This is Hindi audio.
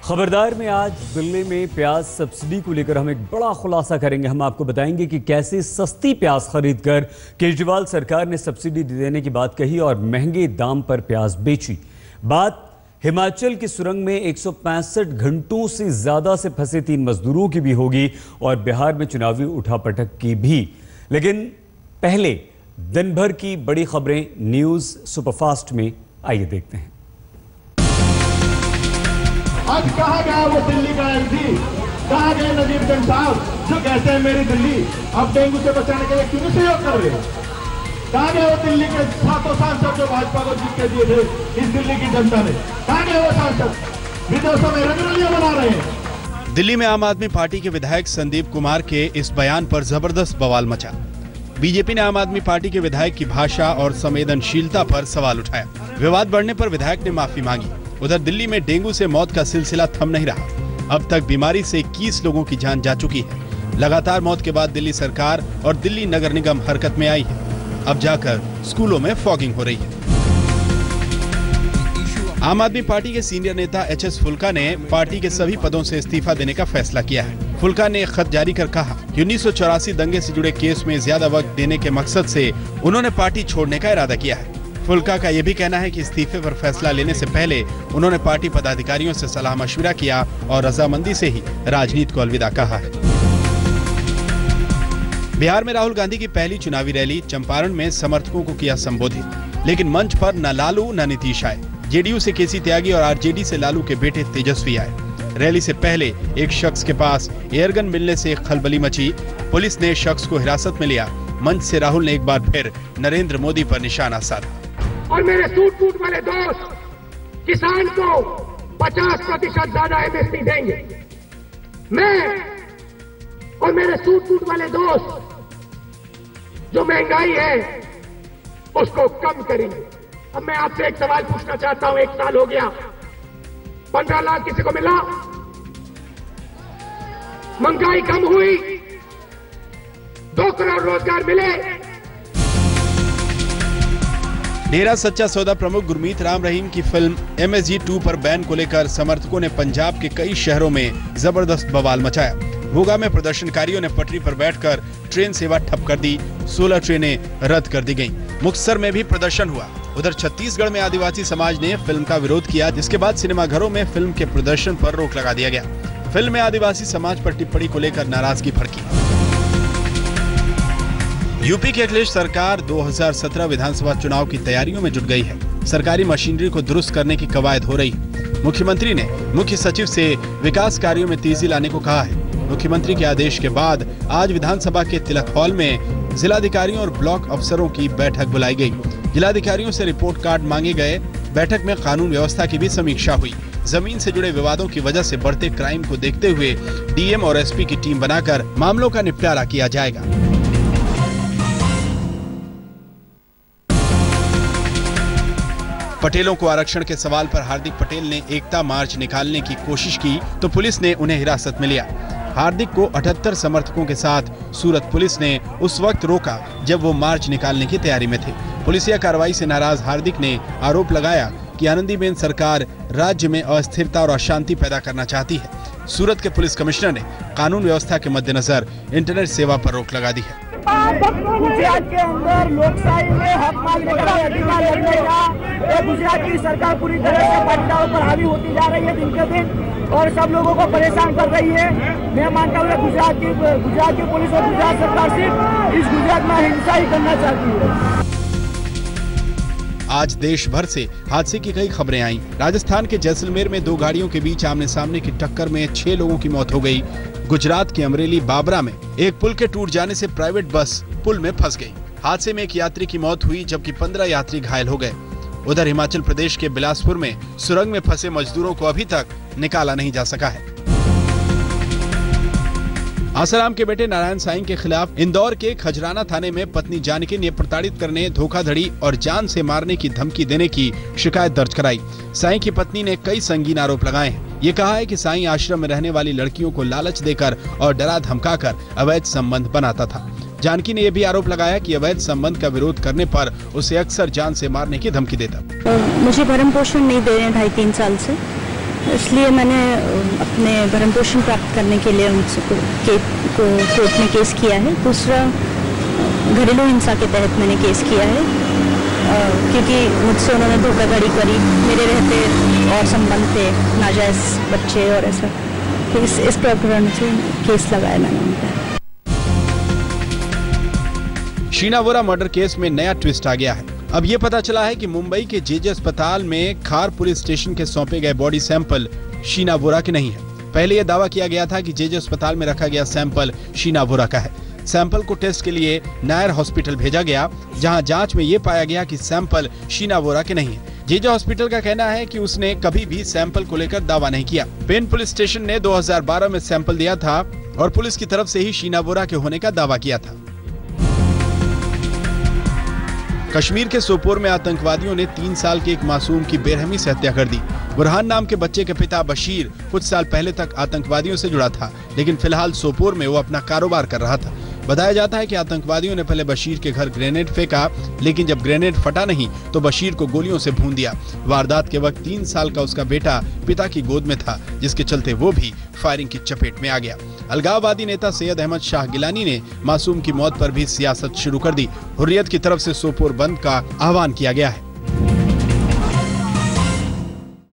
खबरदार में आज दिल्ली में प्याज सब्सिडी को लेकर हम एक बड़ा खुलासा करेंगे। हम आपको बताएंगे कि कैसे सस्ती प्याज खरीदकर केजरीवाल सरकार ने सब्सिडी देने की बात कही और महंगे दाम पर प्याज बेची। बात हिमाचल की सुरंग में 165 घंटों से ज्यादा से फंसे 3 मजदूरों की भी होगी और बिहार में चुनावी उठापटक की भी। लेकिन पहले दिन भर की बड़ी खबरें न्यूज सुपरफास्ट में, आइए देखते हैं। आज कहा गया वो दिल्ली का एमपी, कहा गए नजीरगंज साहब जो कहते हैं मेरी दिल्ली अब डेंगू से बचाने के लिए क्यों सहयोग कर रहे हैं। कहा गए वो दिल्ली के 7 सांसद जो भाजपा को जीत के दिए थे इस दिल्ली की जनता ने, कहा गए वो सांसद विदेशों में रंगरलियां बना रहे हैं। दिल्ली में आम आदमी पार्टी के विधायक संदीप कुमार के इस बयान पर जबरदस्त बवाल मचा। बीजेपी ने आम आदमी पार्टी के विधायक की भाषा और संवेदनशीलता पर सवाल उठाया। विवाद बढ़ने पर विधायक ने माफी मांगी। उधर दिल्ली में डेंगू से मौत का सिलसिला थम नहीं रहा। अब तक बीमारी से 21 लोगों की जान जा चुकी है। लगातार मौत के बाद दिल्ली सरकार और दिल्ली नगर निगम हरकत में आई है। अब जाकर स्कूलों में फॉगिंग हो रही है। आम आदमी पार्टी के सीनियर नेता HS फुल्का ने पार्टी के सभी पदों से इस्तीफा देने का फैसला किया है। फुल्का ने एक खत जारी कर कहा कि 1984 दंगे से जुड़े केस में ज्यादा वक्त देने के मकसद से उन्होंने पार्टी छोड़ने का इरादा किया है। फुल्का का यह भी कहना है कि इस्तीफे पर फैसला लेने से पहले उन्होंने पार्टी पदाधिकारियों से सलाह मशविरा किया और रजामंदी से ही राजनीति को अलविदा कहा है। बिहार में राहुल गांधी की पहली चुनावी रैली चंपारण में समर्थकों को किया संबोधित, लेकिन मंच पर न लालू न नीतीश आए। जेडीयू से केसी त्यागी और आरजेडी से लालू के बेटे तेजस्वी आए। रैली से पहले एक शख्स के पास एयरगन मिलने से खलबली मची। पुलिस ने शख्स को हिरासत में लिया। मंच से राहुल ने एक बार फिर नरेंद्र मोदी पर निशाना साधा। और मेरे सूट वाले दोस्त किसान को 50% ज्यादा MSP देंगे। मैं और मेरे सूट वाले दोस्त जो महंगाई है उसको कम करेंगे। अब मैं आपसे एक सवाल पूछना चाहता हूं, 1 साल हो गया, 15 लाख किसी को मिला? महंगाई कम हुई? 2 करोड़ रोजगार मिले? डेरा सच्चा सौदा प्रमुख गुरमीत राम रहीम की फिल्म MSG 2 पर बैन को लेकर समर्थकों ने पंजाब के कई शहरों में जबरदस्त बवाल मचाया। भोगा में प्रदर्शनकारियों ने पटरी पर बैठकर ट्रेन सेवा ठप कर दी। 16 ट्रेनें रद्द कर दी गईं। मुक्तसर में भी प्रदर्शन हुआ। उधर छत्तीसगढ़ में आदिवासी समाज ने फिल्म का विरोध किया, जिसके बाद सिनेमाघरों में फिल्म के प्रदर्शन पर रोक लगा दिया गया। फिल्म में आदिवासी समाज पर टिप्पणी को लेकर नाराजगी भड़की। यूपी की अखिलेश सरकार 2017 विधानसभा चुनाव की तैयारियों में जुट गई है। सरकारी मशीनरी को दुरुस्त करने की कवायद हो रही है। मुख्यमंत्री ने मुख्य सचिव से विकास कार्यों में तेजी लाने को कहा है। मुख्यमंत्री के आदेश के बाद आज विधानसभा के तिलक हॉल में जिलाधिकारियों और ब्लॉक अफसरों की बैठक बुलाई गई। जिलाधिकारियों से रिपोर्ट कार्ड मांगे गए। बैठक में कानून व्यवस्था की भी समीक्षा हुई। जमीन से जुड़े विवादों की वजह से बढ़ते क्राइम को देखते हुए DM और SP की टीम बनाकर मामलों का निपटारा किया जाएगा। पटेलों को आरक्षण के सवाल पर हार्दिक पटेल ने एकता मार्च निकालने की कोशिश की तो पुलिस ने उन्हें हिरासत में लिया। हार्दिक को 78 समर्थकों के साथ सूरत पुलिस ने उस वक्त रोका जब वो मार्च निकालने की तैयारी में थे। पुलिसिया कार्रवाई से नाराज हार्दिक ने आरोप लगाया कि आनंदीबेन सरकार राज्य में अस्थिरता और अशांति पैदा करना चाहती है। सूरत के पुलिस कमिश्नर ने कानून व्यवस्था के मद्देनजर इंटरनेट सेवा पर रोक लगा दी है। गुजरात के अंदर लोकशाही में हक मांगने का अधिकार लगने का गुजरात की सरकार पूरी तरह से महिलाओं पर हावी होती जा रही है दिन के दिन और सब लोगों को परेशान कर रही है। मैं मानता हूँ गुजरात की पुलिस और गुजरात सरकार सिर्फ इस गुजरात में हिंसा ही करना चाहती है। आज देश भर से हादसे की कई खबरें आईं। राजस्थान के जैसलमेर में 2 गाड़ियों के बीच आमने सामने की टक्कर में 6 लोगों की मौत हो गई। गुजरात के अमरेली बाबरा में एक पुल के टूट जाने से प्राइवेट बस पुल में फंस गई। हादसे में एक यात्री की मौत हुई जबकि 15 यात्री घायल हो गए। उधर हिमाचल प्रदेश के बिलासपुर में सुरंग में फंसे मजदूरों को अभी तक निकाला नहीं जा सका है। आसाराम के बेटे नारायण साईं के खिलाफ इंदौर के खजराना थाने में पत्नी जानकी ने प्रताड़ित करने, धोखाधड़ी और जान से मारने की धमकी देने की शिकायत दर्ज कराई। साईं की पत्नी ने कई संगीन आरोप लगाए हैं। ये कहा है कि साईं आश्रम में रहने वाली लड़कियों को लालच देकर और डरा धमकाकर अवैध संबंध बनाता था। जानकी ने यह भी आरोप लगाया कि अवैध संबंध का विरोध करने पर उसे अक्सर जान से मारने की धमकी देता। मुझे भरण पोषण नहीं दे रहे 2.5-3 साल से इसलिए मैंने अपने भरण पोषण प्राप्त करने के लिए उनसे कोर्ट में केस किया है। दूसरा, घरेलू हिंसा के तहत मैंने केस किया है, क्योंकि मुझसे उन्होंने धोखाधड़ी करी, मेरे रहते और संबंध थे, नाजायज बच्चे और ऐसा। इस प्रकरण से केस लगाया मैंने उन पर। शीना वोरा मर्डर केस में नया ट्विस्ट आ गया है। अब ये पता चला है कि मुंबई के जेजे अस्पताल में खार पुलिस स्टेशन के सौंपे गए बॉडी सैंपल शीना वोरा के नहीं है। पहले यह दावा किया गया था कि जेजे अस्पताल में रखा गया सैंपल शीना वोरा का है। सैंपल को टेस्ट के लिए नायर हॉस्पिटल भेजा गया, जहां जांच में यह पाया गया कि सैंपल शीना वोरा के नहीं है। जेजे हॉस्पिटल का कहना है कि उसने कभी भी सैंपल को लेकर दावा नहीं किया। पेन पुलिस स्टेशन ने 2012 में सैंपल दिया था और पुलिस की तरफ से ही शीना वोरा के होने का दावा किया था। कश्मीर के सोपोर में आतंकवादियों ने 3 साल के एक मासूम की बेरहमी से हत्या कर दी। बुरहान नाम के बच्चे के पिता बशीर कुछ साल पहले तक आतंकवादियों से जुड़ा था, लेकिन फिलहाल सोपोर में वो अपना कारोबार कर रहा था। बताया जाता है कि आतंकवादियों ने पहले बशीर के घर ग्रेनेड फेंका, लेकिन जब ग्रेनेड फटा नहीं तो बशीर को गोलियों से भून दिया। वारदात के वक्त 3 साल का उसका बेटा पिता की गोद में था, जिसके चलते वो भी फायरिंग की चपेट में आ गया। अलगाववादी नेता सैयद अहमद शाह गिलानी ने मासूम की मौत पर भी सियासत शुरू कर दी। हुर्रियत की तरफ से सोपोर बंद का आह्वान किया गया है।